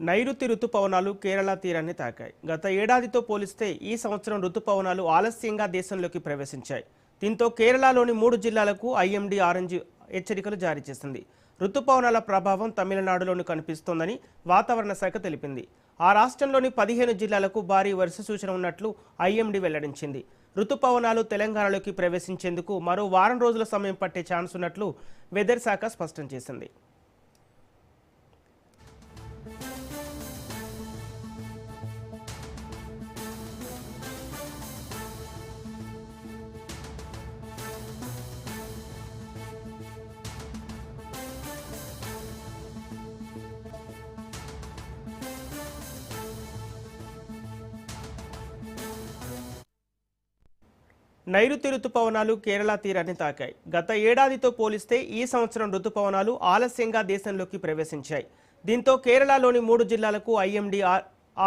నైరుతి రుతుపవనాలు కేరళ తీరాన్ని తాకాయి. గత ఏడాదితో పోలిస్తే ఈ సంవత్సరం రుతుపవనాలు ఆలస్యంగా దేశంలోకి ప్రవేశించాయి. దీంతో కేరళలోని 3 జిల్లాలకు ఐఎండీ ఆరెంజ్ హెచ్చరికలు జారీ చేసింది. రుతుపవనాల ప్రభావం తమిళనాడులోనూ కనిపిస్తోందని వాతావరణ శాఖ తెలిపింది. ఆ రాష్ట్రంలోని 15 జిల్లాలకు భారీ వర్ష సూచన ఉన్నట్లు ఐఎండీ వెల్లడించింది. రుతుపవనాలు తెలంగాణలోకి ప్రవేశించేందుకు మరో వారం రోజుల సమయం పట్టే ఛాన్స్ ఉన్నట్లు వెదర్ శాఖ స్పష్టం చేసింది. నైరుతి రుతుపవనాలు కేరళ తీరాన్ని తాకాయి. గత ఏడాదితో పోలిస్తే ఈ సంవత్సరం రుతుపవనాలు ఆలస్యంగా దేశంలోకి ప్రవేశించాయి. దీంతో కేరళలోని 3 జిల్లాలకు ఐఎండీ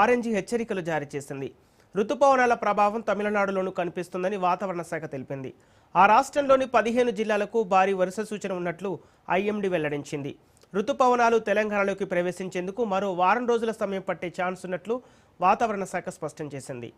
ఆరెంజ్ హెచ్చరికలు జారీ చేసింది. రుతుపవనాల ప్రభావం తమిళనాడులోనూ కనిపిస్తుందని వాతావరణ శాఖ తెలిపింది. ఆ రాష్ట్రంలోని 15 జిల్లాలకు భారీ వర్ష సూచన ఉన్నట్లు ఐఎండీ వెల్లడించింది. రుతుపవనాలు తెలంగాణలోకి ప్రవేశించేందుకు మరో వారం రోజుల సమయం పట్టే ఛాన్స్ ఉన్నట్లు వాతావరణ శాఖ స్పష్టం చేసింది.